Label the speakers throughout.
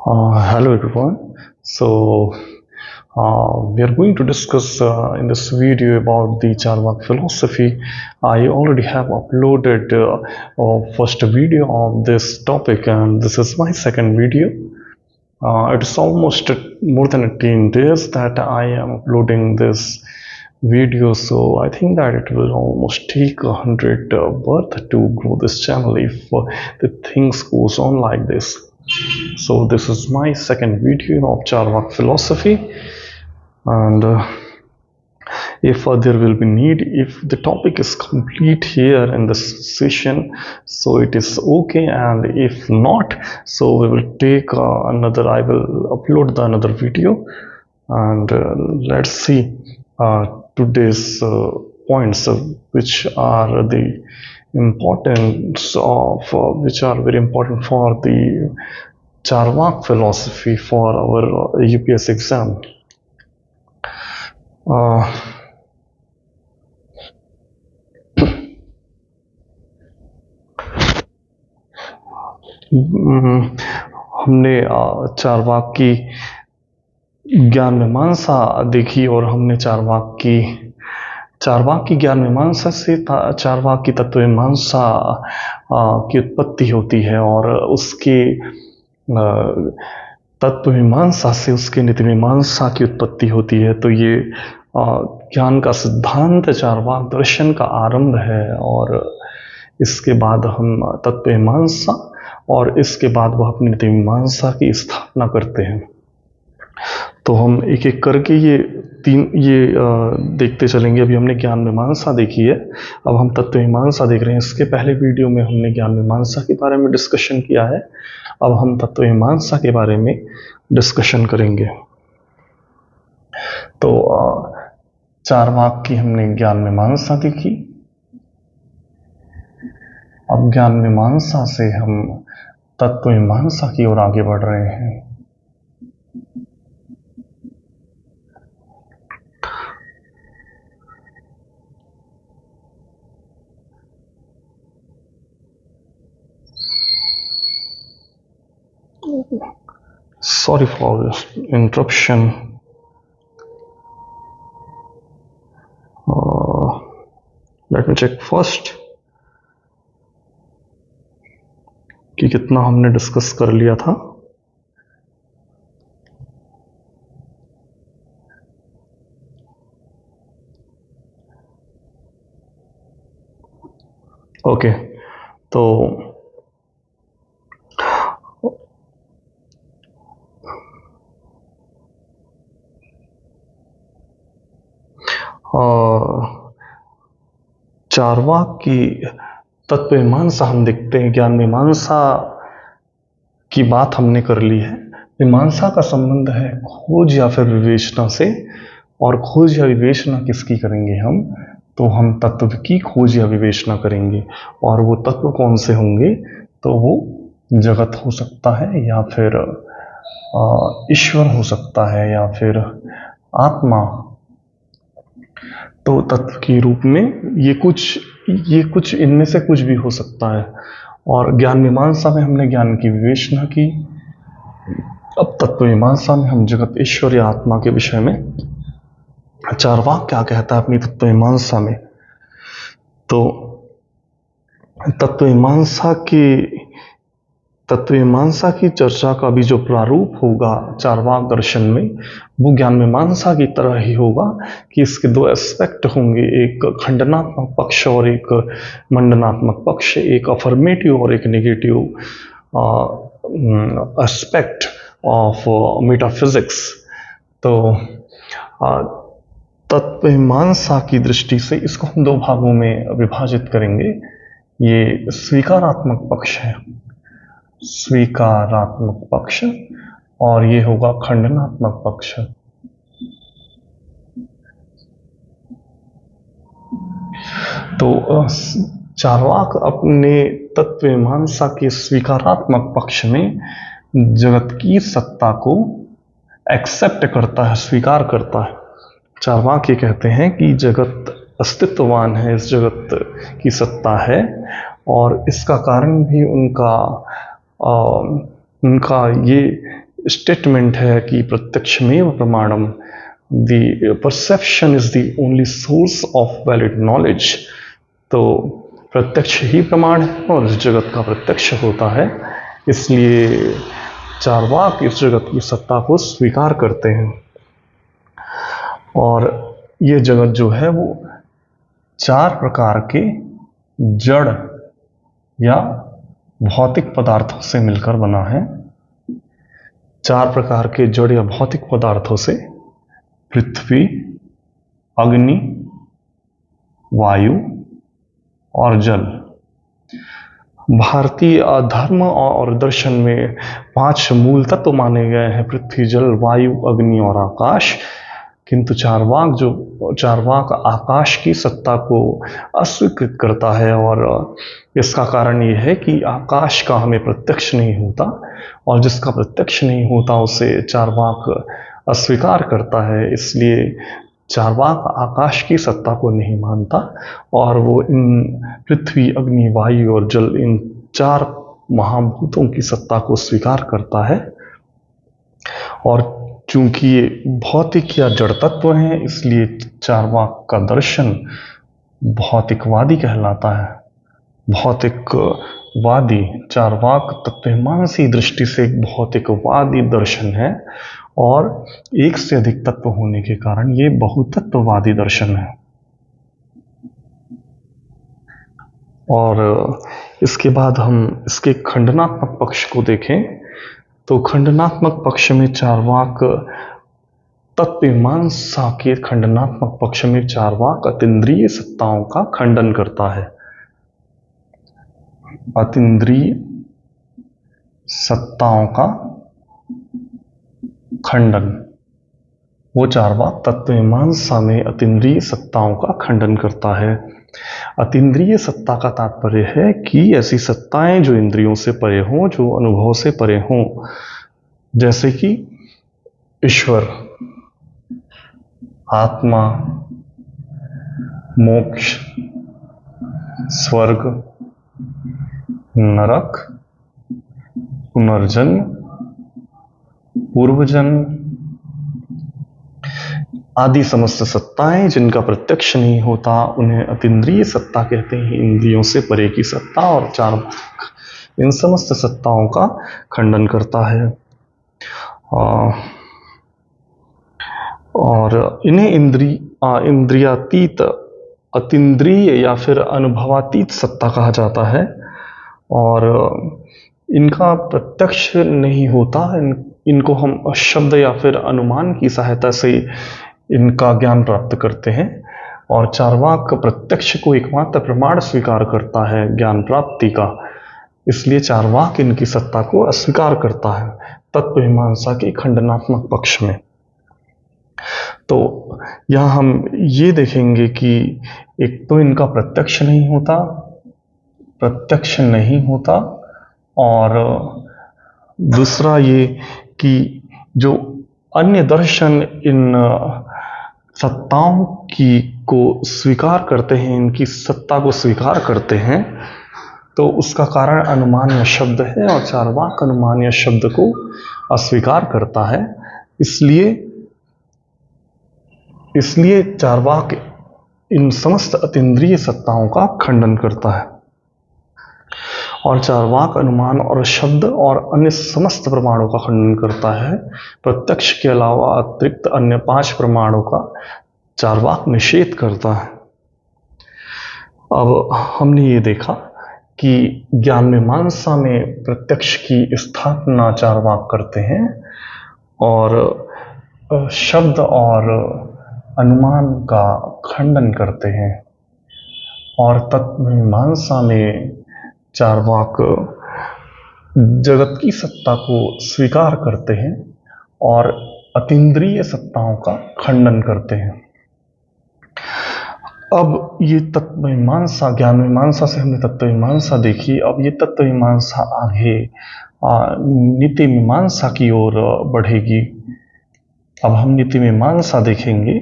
Speaker 1: Hello everyone. We are going to discuss in this video about the Charvak philosophy. I already have uploaded first video of this topic, and this is my second video. It is almost more than 18 days that I am uploading this video, so I think that it will almost take 100 birth to grow this channel if the things goes on like this. So this is my second video of Charvak philosophy, and if there will be need, if the topic is complete here in this session, so it is okay, and if not, so we will take another. I will upload the another video, and let's see today's points which are the importance of which are very important for the Charvak philosophy for our UPS exam. हमने चारवाक की ज्ञान मीमांसा देखी और हमने चारवाक की ज्ञान मीमांसा से चारवाक की तत्व मीमांसा की उत्पत्ति होती है और उसके तत्व मीमांसा से उसके नीति मीमांसा की उत्पत्ति होती है। तो ये ज्ञान का सिद्धांत चारवाक दर्शन का आरंभ है, और इसके बाद हम तत्व मीमांसा और इसके बाद वह अपनी नीति मीमांसा की स्थापना करते हैं। तो हम एक एक करके ये देखते चलेंगे। अभी हमने ज्ञान मीमांसा देखी है, अब हम तत्व मीमांसा देख रहे हैं। इसके पहले वीडियो में हमने ज्ञान मीमांसा के बारे में डिस्कशन किया है, अब हम तत्व मीमांसा के बारे में डिस्कशन करेंगे। तो चारवाक की हमने ज्ञान मीमांसा देखी, अब ज्ञान मीमांसा से हम तत्व मीमांसा की ओर आगे बढ़ रहे हैं। Sorry for this interruption. Let me check first कि कितना हमने डिस्कस कर लिया था। ओके, तो चारवाक की तत्व मीमांसा हम देखते हैं। ज्ञान मीमांसा की बात हमने कर ली है। मीमांसा का संबंध है खोज या फिर विवेचना से, और खोज या विवेचना किसकी करेंगे हम? तो हम तत्व की खोज या विवेचना करेंगे, और वो तत्व कौन से होंगे? तो वो जगत हो सकता है, या फिर ईश्वर हो सकता है, या फिर आत्मा। तो तत्व के रूप में ये कुछ इनमें से कुछ भी हो सकता है। और ज्ञान मीमांसा में हमने ज्ञान की विवेचना की, अब तत्व मीमांसा में हम जगत, ईश्वर या आत्मा के विषय में चारवाक क्या कहता है अपनी तत्व मीमांसा में। तो तत्व मीमांसा की चर्चा का भी जो प्रारूप होगा चारवाक दर्शन में, वो ज्ञान मीमांसा की तरह ही होगा कि इसके दो एस्पेक्ट होंगे, एक खंडनात्मक पक्ष और एक मंडनात्मक पक्ष, एक अफर्मेटिव और एक नेगेटिव एस्पेक्ट ऑफ मेटाफिजिक्स। तो तत्व मीमांसा की दृष्टि से इसको हम दो भागों में विभाजित करेंगे। ये स्वीकारात्मक पक्ष है, स्वीकारात्मक पक्ष, और ये होगा खंडनात्मक पक्ष। तो चारवाक अपने तत्व मीमांसा के स्वीकारात्मक पक्ष में जगत की सत्ता को एक्सेप्ट करता है, स्वीकार करता है। चारवाक ये कहते हैं कि जगत अस्तित्ववान है, इस जगत की सत्ता है, और इसका कारण भी उनका ये स्टेटमेंट है कि प्रत्यक्षमेव प्रमाणम, the perception is the only source of valid knowledge. तो प्रत्यक्ष ही प्रमाण है और इस जगत का प्रत्यक्ष होता है, इसलिए चार्वाक इस जगत की सत्ता को स्वीकार करते हैं। और ये जगत जो है वो 4 प्रकार के जड़ या भौतिक पदार्थों से मिलकर बना है। 4 प्रकार के जड़ या भौतिक पदार्थों से, पृथ्वी, अग्नि, वायु और जल। भारतीय धर्म और दर्शन में 5 मूल तत्व माने गए हैं, पृथ्वी, जल, वायु, अग्नि और आकाश। किंतु चार्वाक आकाश की सत्ता को अस्वीकृत करता है, और इसका कारण ये है कि आकाश का हमें प्रत्यक्ष नहीं होता, और जिसका प्रत्यक्ष नहीं होता उसे चार्वाक अस्वीकार करता है। इसलिए चार्वाक आकाश की सत्ता को नहीं मानता, और वो इन पृथ्वी, अग्नि, वायु और जल, इन 4 महाभूतों की सत्ता को स्वीकार करता है। और चूंकि ये भौतिक या जड़ तत्व हैं, इसलिए चार्वाक का दर्शन भौतिकवादी कहलाता है। भौतिकवादी, चार्वाक तत्वमीमांसी दृष्टि से एक भौतिकवादी दर्शन है, और एक से अधिक तत्व होने के कारण ये बहुतत्ववादी दर्शन है। और इसके बाद हम इसके खंडनात्मक पक्ष को देखें, तो खंडनात्मक पक्ष में चार्वाक तत्वमीमांसा के खंडनात्मक पक्ष में चार्वाक अतीन्द्रिय सत्ताओं का खंडन करता है। अतीन्द्रिय सत्ताओं का खंडन, वो चार्वाक तत्वमीमांसा में अतीन्द्रिय सत्ताओं का खंडन करता है। अतीन्द्रिय सत्ता का तात्पर्य है कि ऐसी सत्ताएं जो इंद्रियों से परे हों, जो अनुभव से परे हों, जैसे कि ईश्वर, आत्मा, मोक्ष, स्वर्ग, नरक, पुनर्जन्म, पूर्वजन्म आदि समस्त सत्ताएं जिनका प्रत्यक्ष नहीं होता, उन्हें अतीन्द्रिय सत्ता कहते हैं, इंद्रियों से परे की सत्ता। और चार्वाक इन समस्त सत्ताओं का खंडन करता है, और इन्हें इंद्रियातीत, अतीन्द्रिय या फिर अनुभवातीत सत्ता कहा जाता है। और इनका प्रत्यक्ष नहीं होता, इनको हम शब्द या फिर अनुमान की सहायता से इनका ज्ञान प्राप्त करते हैं। और चार्वाक प्रत्यक्ष को एकमात्र प्रमाण स्वीकार करता है ज्ञान प्राप्ति का, इसलिए चार्वाक इनकी सत्ता को अस्वीकार करता है तत्वमीमांसा के खंडनात्मक पक्ष में। तो यहाँ हम ये देखेंगे कि एक तो इनका प्रत्यक्ष नहीं होता, और दूसरा ये कि जो अन्य दर्शन इन सत्ताओं को स्वीकार करते हैं, इनकी सत्ता को स्वीकार करते हैं, तो उसका कारण अनुमान या शब्द है, और चार्वाक अनुमान या शब्द को अस्वीकार करता है। इसलिए चार्वाक इन समस्त अतीन्द्रिय सत्ताओं का खंडन करता है, और चार्वाक अनुमान और शब्द और अन्य समस्त प्रमाणों का खंडन करता है। प्रत्यक्ष के अलावा अतिरिक्त अन्य 5 प्रमाणों का चार्वाक निषेध करता है। अब हमने ये देखा कि ज्ञान मीमांसा में प्रत्यक्ष की स्थापना चार्वाक करते हैं, और शब्द और अनुमान का खंडन करते हैं। और तत्वमीमांसा में चार्वाक जगत की सत्ता को स्वीकार करते हैं और अतीन्द्रिय सत्ताओं का खंडन करते हैं। अब ये तत्वमीमांसा, ज्ञान मीमांसा से हमने तत्वमीमांसा देखी, अब ये तत्वमीमांसा आगे नीति मीमांसा की ओर बढ़ेगी। अब हम नीति मीमांसा देखेंगे।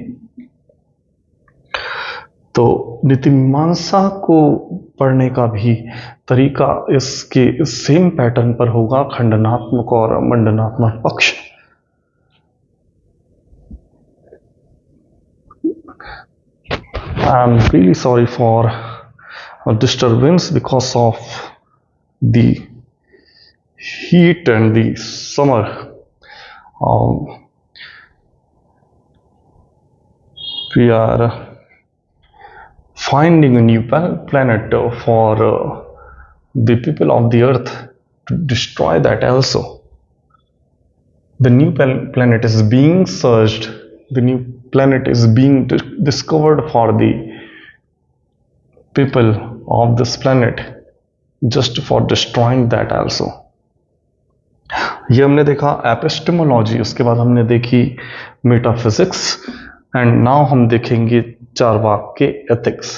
Speaker 1: तो नीति मीमांसा को पढ़ने का भी तरीका इसके सेम पैटर्न पर होगा, खंडनात्मक और मंडनात्मक पक्ष। I am really sorry for disturbance because of the heat and the summer. We are finding a new planet for the people of the earth to destroy that also. The new planet is being searched, the new planet is being discovered for the people of this planet just for destroying that also. ये हमने देखा epistemology, उसके बाद हमने देखी metaphysics, and now हम देखेंगे चारवाक के एथिक्स।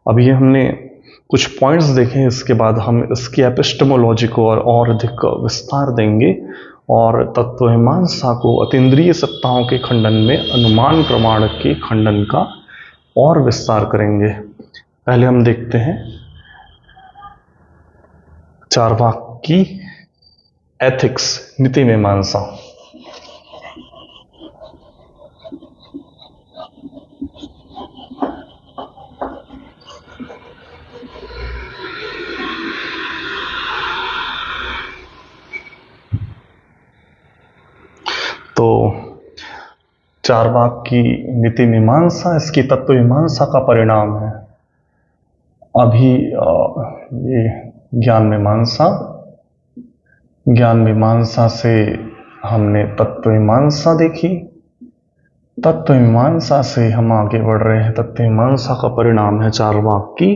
Speaker 1: अभी हमने कुछ पॉइंट्स देखे, इसके बाद हम इसकी एपिस्टेमोलॉजी को और अधिक विस्तार देंगे और तत्वमीमांसा को अतीन्द्रिय सत्ताओं के खंडन में अनुमान प्रमाण के खंडन का और विस्तार करेंगे। पहले हम देखते हैं चारवाक की एथिक्स, नीति मीमांसा। तो चारवाक की नीति मीमांसा इसकी तत्व मीमांसा का परिणाम है। अभी ये ज्ञान मीमांसा से हमने तत्व मीमांसा देखी, तत्व मीमांसा से हम आगे बढ़ रहे हैं। तत्व मीमांसा का परिणाम है चारवाक की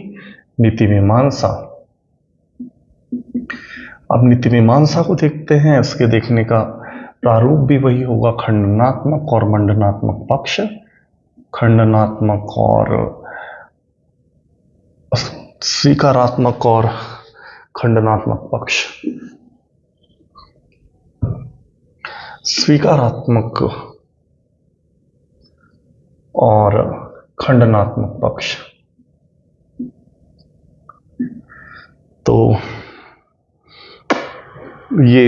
Speaker 1: नीति मीमांसा। अब नीति मीमांसा को देखते हैं। इसके देखने का प्रारूप भी वही होगा, खंडनात्मक और मंडनात्मक पक्ष। खंडनात्मक और स्वीकारात्मक और खंडनात्मक पक्ष। स्वीकारात्मक और खंडनात्मक पक्ष। तो ये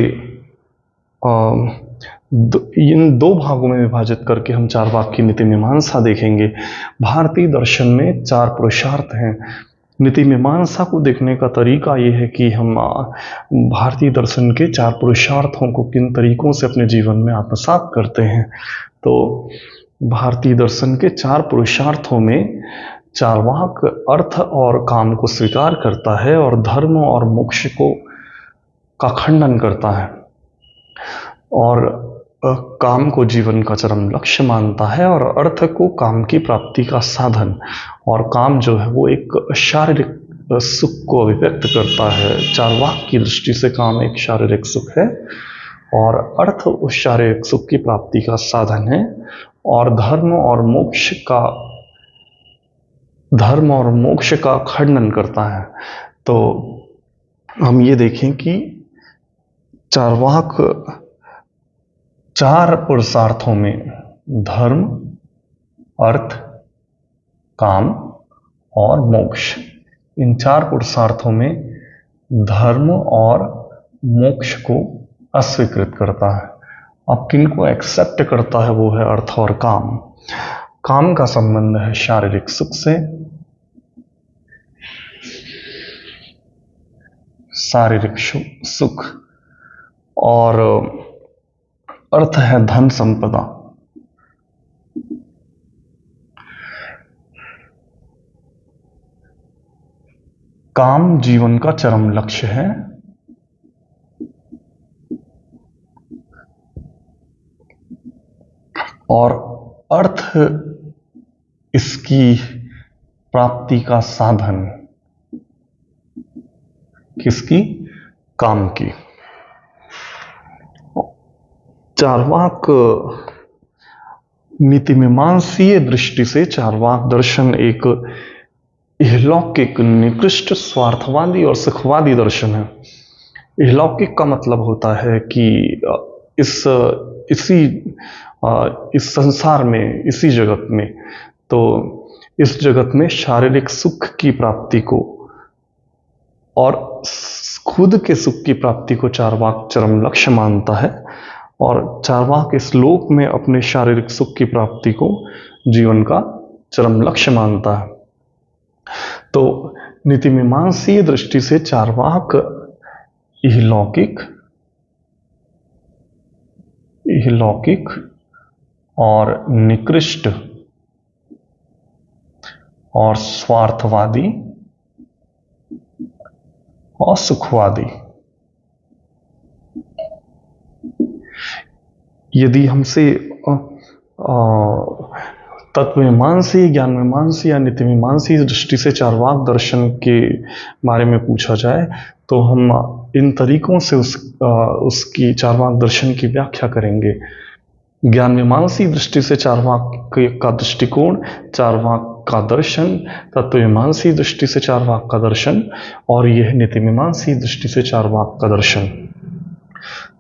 Speaker 1: इन दो भागों में विभाजित करके हम चारवाक की नीति मीमांसा देखेंगे। भारतीय दर्शन में चार पुरुषार्थ हैं। नीति मीमांसा को देखने का तरीका ये है कि हम भारतीय दर्शन के चार पुरुषार्थों को किन तरीकों से अपने जीवन में आत्मसात करते हैं। तो भारतीय दर्शन के चार पुरुषार्थों में चारवाक अर्थ और काम को स्वीकार करता है और धर्म और मोक्ष का खंडन करता है, और काम को जीवन का चरम लक्ष्य मानता है, और अर्थ को काम की प्राप्ति का साधन, और काम जो है वो एक शारीरिक सुख को अभिव्यक्त करता है। चारवाक की दृष्टि से काम एक शारीरिक सुख है और अर्थ उस शारीरिक सुख की प्राप्ति का साधन है, और धर्म और मोक्ष का खंडन करता है। तो हम ये देखें कि चारवाक चार पुरुषार्थों में धर्म, अर्थ, काम और मोक्ष, इन चार पुरुषार्थों में धर्म और मोक्ष को अस्वीकृत करता है। अब किनको एक्सेप्ट करता है वो है अर्थ और काम। काम का संबंध है शारीरिक सुख से, शारीरिक सुख, और अर्थ है धन संपदा। काम जीवन का चरम लक्ष्य है, और अर्थ इसकी प्राप्ति का साधन। किसकी? काम की। चारवाक नीति मीमांसीय दृष्टि से चारवाक दर्शन एक इहलौकिक, निकृष्ट, स्वार्थवादी और सुखवादी दर्शन है। इहलौकिक का मतलब होता है कि इस संसार में, इसी जगत में, तो इस जगत में शारीरिक सुख की प्राप्ति को और खुद के सुख की प्राप्ति को चार्वाक चरम लक्ष्य मानता है, और चार्वाक इस लोक में अपने शारीरिक सुख की प्राप्ति को जीवन का चरम लक्ष्य मानता है। तो नीतिमीमांसीय दृष्टि से चार्वाक इहलौकिक और निकृष्ट और स्वार्थवादी और सुखवादी, यदि हमसे तत्वमीमांसी, ज्ञान मीमांसी या नीति मीमांसी दृष्टि से चार्वाक दर्शन के बारे में पूछा जाए तो हम इन तरीकों से उसकी चार्वाक दर्शन की व्याख्या करेंगे। ज्ञान मीमांसी दृष्टि से चार्वाक का दृष्टिकोण, चार्वाक का दर्शन, तत्वमीमांसी दृष्टि से चार्वाक का दर्शन, और यह नीति मीमांसी दृष्टि से चार्वाक का दर्शन।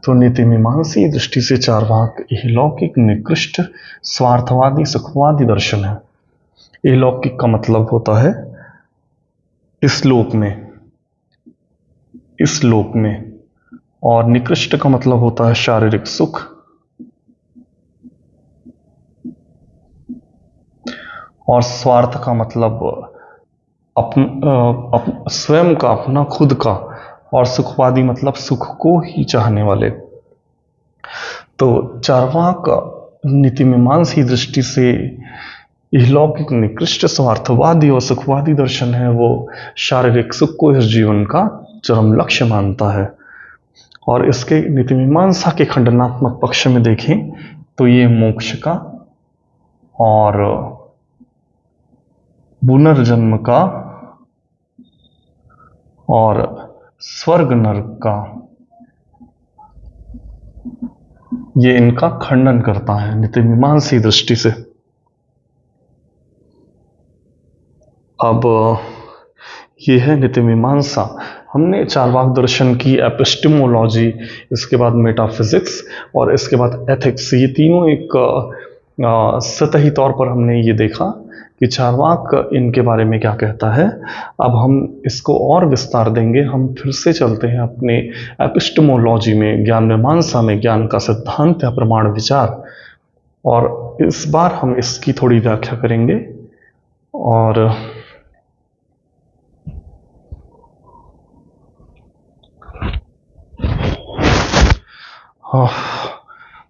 Speaker 1: तो नीति मीमांसी दृष्टि से चार्वाक इहलौकिक, निकृष्ट, स्वार्थवादी, सुखवादी दर्शन है। इहलौकिक का मतलब होता है इस लोक में, और निकृष्ट का मतलब होता है शारीरिक सुख, और स्वार्थ का मतलब स्वयं का, अपना खुद का, और सुखवादी मतलब सुख को ही चाहने वाले। तो चार्वाक नीति मीमांसी दृष्टि से इहलौकिक, निकृष्ट, स्वार्थवादी और सुखवादी दर्शन है, वो शारीरिक सुख को इस जीवन का चरम लक्ष्य मानता है। और इसके नीति मीमांसा के खंडनात्मक पक्ष में देखें तो ये मोक्ष का और पुनर्जन्म का और स्वर्ग नरक का, ये इनका खंडन करता है नीति मीमांसी दृष्टि से। अब ये है नीति मीमांसा। हमने चार्वाक दर्शन की एपिस्टेमोलॉजी, इसके बाद मेटाफिजिक्स और इसके बाद एथिक्स, ये तीनों एक सतही तौर पर हमने ये देखा कि चार्वाक इनके बारे में क्या कहता है। अब हम इसको और विस्तार देंगे। हम फिर से चलते हैं अपने एपिस्टेमोलॉजी में, ज्ञान मीमांसा में, ज्ञान का सिद्धांत या प्रमाण विचार, और इस बार हम इसकी थोड़ी व्याख्या करेंगे। और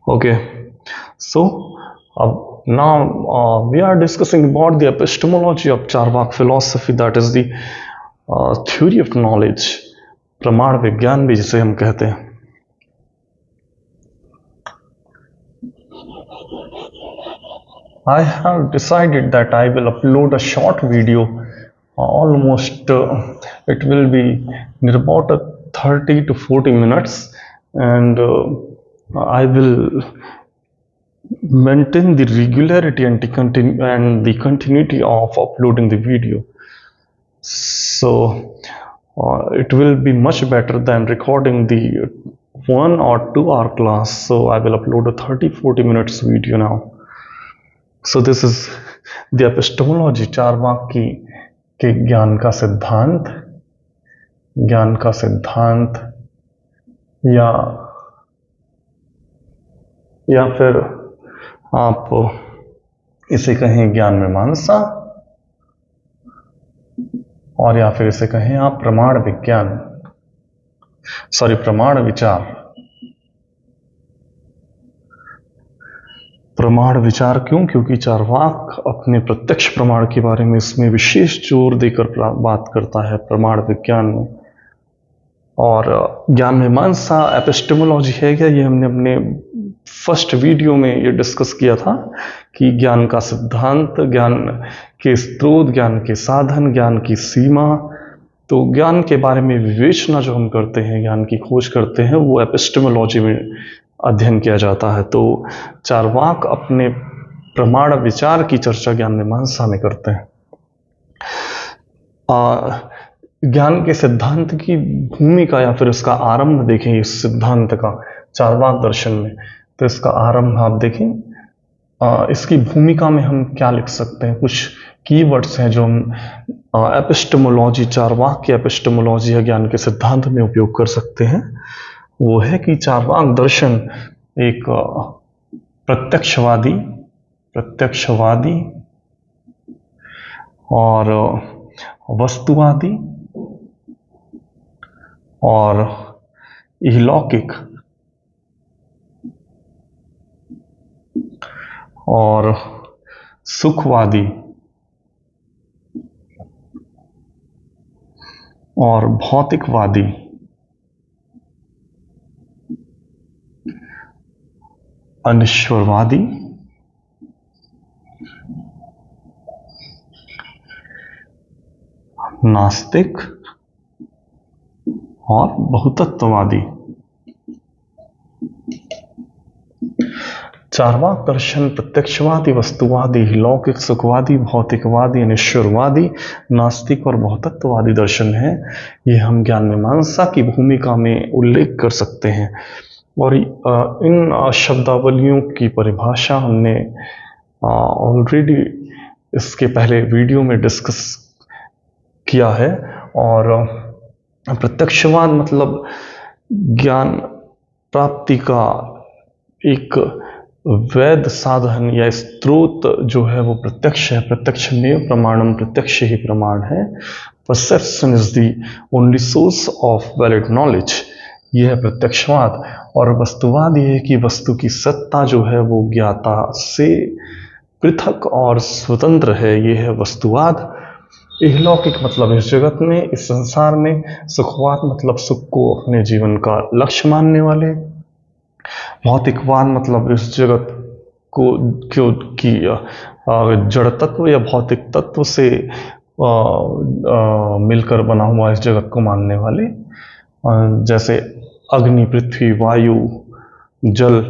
Speaker 1: okay, so now we are discussing about the epistemology of Charvak philosophy, that is the theory of knowledge, प्रमाण विज्ञान भी जिसे हम कहते हैं। I have decided that I will upload a short video, almost it will be near about 30 to 40 minutes, and I will maintain the regularity and the continuity of uploading the video. So it will be much better than recording the 1 or 2 hour class. So I will upload a 30-40 minutes video now. So this is the epistemology, Charvaka के ज्ञान का सिद्धांत या फिर आप इसे कहें ज्ञान मीमांसा, और या फिर इसे कहें आप प्रमाण विचार। प्रमाण विचार क्यों? क्योंकि चार्वाक अपने प्रत्यक्ष प्रमाण के बारे में इसमें विशेष जोर देकर बात करता है प्रमाण विज्ञान में। और ज्ञान मीमांसा एपिस्टेमोलॉजी है क्या, ये हमने अपने फर्स्ट वीडियो में ये डिस्कस किया था कि ज्ञान का सिद्धांत, ज्ञान के स्रोत, ज्ञान के साधन, ज्ञान की सीमा। तो ज्ञान के बारे में विवेचना जो हम करते हैं, ज्ञान की खोज करते हैं, वो एपिस्टेमोलॉजी में अध्ययन किया जाता है। तो चार्वाक अपने प्रमाण विचार की चर्चा ज्ञान मीमांसा में करते हैं। ज्ञान के सिद्धांत की भूमिका या फिर इसका आरंभ देखें, इस सिद्धांत का चार्वाक दर्शन में, तो इसका आरंभ आप देखें, इसकी भूमिका में हम क्या लिख सकते हैं, कुछ कीवर्ड्स हैं जो हम एपिस्टेमोलॉजी, चारवाक की एपिस्टेमोलॉजी या ज्ञान के सिद्धांत में उपयोग कर सकते हैं, वो है कि चारवाक दर्शन एक प्रत्यक्षवादी और वस्तुवादी और इहलौकिक और सुखवादी और भौतिकवादी अनिश्वरवादी नास्तिक और बहुतत्ववादी। चारवाक दर्शन प्रत्यक्षवादी, वस्तुवादी, लौकिक, सुखवादी, भौतिकवादी, अनिश्वरवादी, नास्तिक और बहुतत्ववादी दर्शन है। ये हम ज्ञान मीमांसा की भूमिका में उल्लेख कर सकते हैं और इन शब्दावलियों की परिभाषा हमने ऑलरेडी इसके पहले वीडियो में डिस्कस किया है। और प्रत्यक्षवाद मतलब ज्ञान प्राप्ति का एक वैध साधन या स्रोत जो है वो प्रत्यक्ष है। प्रत्यक्ष में प्रमाणम, प्रत्यक्ष ही प्रमाण है। Perception is the only source of valid knowledge, यह है प्रत्यक्षवाद। और वस्तुवाद यह है कि वस्तु की सत्ता जो है वो ज्ञाता से पृथक और स्वतंत्र है, यह है वस्तुवाद। इहलौकिक मतलब इस जगत में, इस संसार में। सुखवाद मतलब सुख को अपने जीवन का लक्ष्य मानने वाले। भौतिकवाद मतलब इस जगत को की जड़ तत्व या भौतिक तत्व से मिलकर बना हुआ इस जगत को मानने वाले, जैसे अग्नि, पृथ्वी, वायु, जल,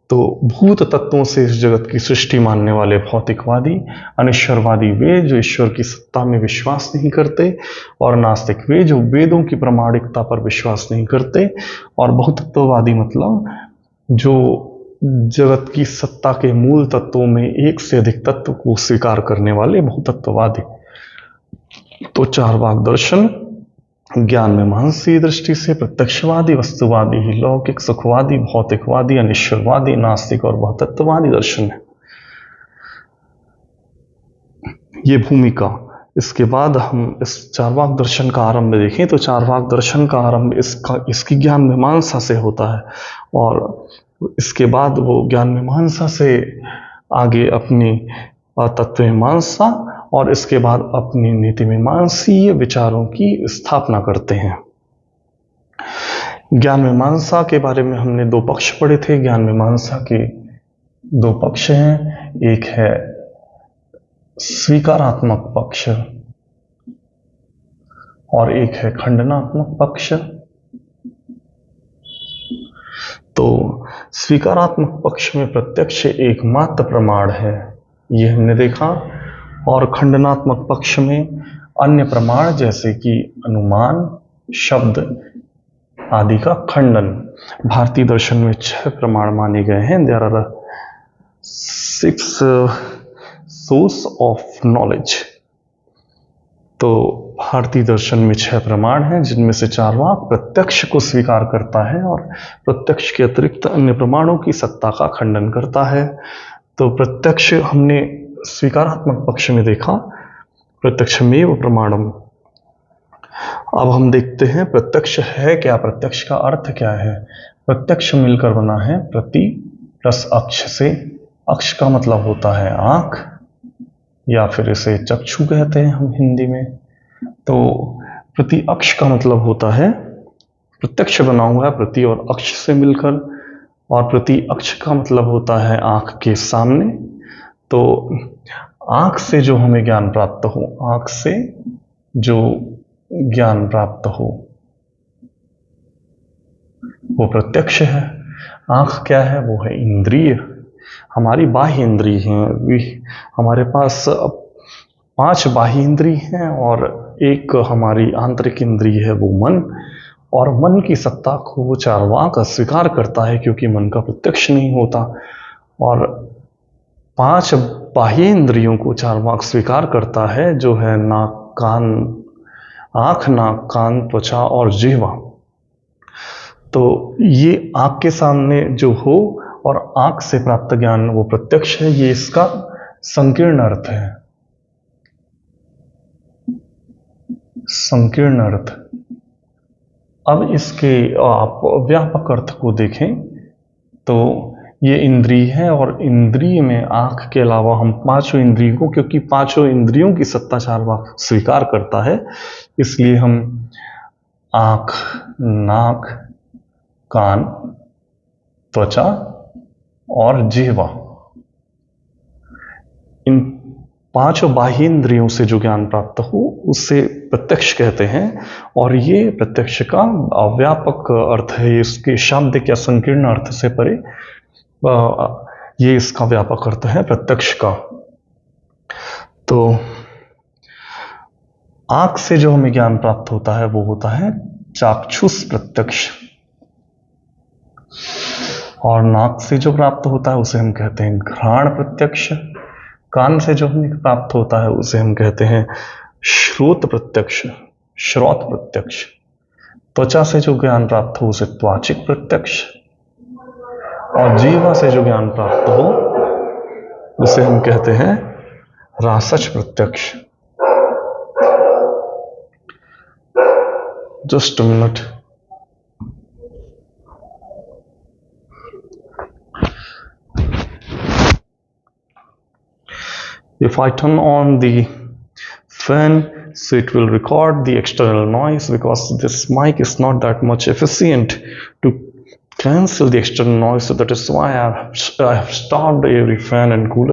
Speaker 1: तो भूत तत्वों से इस जगत की सृष्टि मानने वाले भौतिकवादी। अनिश्वरवादी वे जो ईश्वर की सत्ता में विश्वास नहीं करते, और नास्तिक वे जो वेदों की प्रामाणिकता पर विश्वास नहीं करते। और बहुतत्ववादी मतलब जो जगत की सत्ता के मूल तत्वों में एक से अधिक तत्व को स्वीकार करने वाले बहुतत्ववादी। तो चारवाक दर्शन ज्ञान मीमांसी दृष्टि से प्रत्यक्षवादी, वस्तुवादी, लौकिक, सुखवादी, भौतिकवादी, अनिश्वरवादी, नास्तिक और बहुतत्ववादी दर्शन है। ये भूमिका। इसके बाद हम इस चारवाक दर्शन का आरंभ देखें तो चारवाक दर्शन का आरंभ इसकी ज्ञान मीमांसा से होता है, और इसके बाद वो ज्ञान मीमांसा से आगे अपनी तत्व मीमांसा और इसके बाद अपनी नीति मीमांसीय विचारों की स्थापना करते हैं। ज्ञान मीमांसा के बारे में हमने दो पक्ष पढ़े थे। ज्ञान मीमांसा के दो पक्ष हैं, एक है स्वीकारात्मक पक्ष और एक है खंडनात्मक पक्ष। तो स्वीकारात्मक पक्ष में प्रत्यक्ष एकमात्र प्रमाण है, ये हमने देखा, और खंडनात्मक पक्ष में अन्य प्रमाण जैसे कि अनुमान, शब्द आदि का खंडन। भारतीय दर्शन में 6 प्रमाण माने गए हैं। There are 6 source of knowledge. तो भारतीय दर्शन में 6 प्रमाण हैं, जिनमें से चारवाक प्रत्यक्ष को स्वीकार करता है और प्रत्यक्ष के अतिरिक्त अन्य प्रमाणों की सत्ता का खंडन करता है। तो प्रत्यक्ष हमने स्वीकारात्मक पक्ष में देखा, प्रत्यक्षमेव प्रमाणम। अब हम देखते हैं प्रत्यक्ष है क्या, प्रत्यक्ष का अर्थ क्या है। प्रत्यक्ष मिलकर बना है प्रति प्लस अक्ष से। अक्ष का मतलब होता है आंख, या फिर इसे चक्षु कहते हैं हम हिंदी में। तो प्रति अक्ष का मतलब होता है प्रत्यक्ष बना हुआ है प्रति और अक्ष से मिलकर, और प्रति अक्ष का मतलब होता है आंख के सामने। तो आंख से जो हमें ज्ञान प्राप्त हो, आंख से जो ज्ञान प्राप्त हो वो प्रत्यक्ष है। आंख क्या है? वो है इंद्रिय, हमारी बाह्य इंद्रिय हैं। हमारे पास 5 बाह्य इंद्रिय हैं और एक हमारी आंतरिक इंद्रिय है, वो मन। और मन की सत्ता को वो चारवाक अस्वीकार करता है, क्योंकि मन का प्रत्यक्ष नहीं होता। और 5 बाह्य इंद्रियों को चार्वाक स्वीकार करता है, जो है नाक, कान, आँख, नाक, कान, त्वचा और जिह्वा। तो ये आँख के सामने जो हो और आँख से प्राप्त ज्ञान वो प्रत्यक्ष है, ये इसका संकीर्ण अर्थ है। संकीर्ण अर्थ। अब इसके आप व्यापक अर्थ को देखें तो ये इंद्रिय है, और इंद्रिय में आँख के अलावा हम पांचों इंद्रियों को, क्योंकि पांचों इंद्रियों की सत्ता चार्वाक स्वीकार करता है, इसलिए हम आँख, नाक, कान, त्वचा और जिह्वा, इन पांचों बाह्य इंद्रियों से जो ज्ञान प्राप्त हो उसे प्रत्यक्ष कहते हैं। और ये प्रत्यक्ष का व्यापक अर्थ है, इसके शाब्दिक या संकीर्ण अर्थ से परे ये इसका व्यापक अर्थ है प्रत्यक्ष का। तो आंख से जो हमें ज्ञान प्राप्त होता है वो होता है चाक्षुष प्रत्यक्ष, और नाक से जो प्राप्त होता है उसे हम कहते हैं घ्राण प्रत्यक्ष। कान से जो हमें प्राप्त होता है उसे हम कहते हैं श्रोत प्रत्यक्ष, श्रौत प्रत्यक्ष। त्वचा से जो ज्ञान प्राप्त हो उसे त्वाचिक प्रत्यक्ष, और जीवा से जो ज्ञान प्राप्त हो उसे हम कहते हैं रासच प्रत्यक्ष। Just a minute. If I turn on the fan, so it will record the external noise, because this mic is not that much efficient to cancel the external noise. So that is why I have stopped every fan and cooler.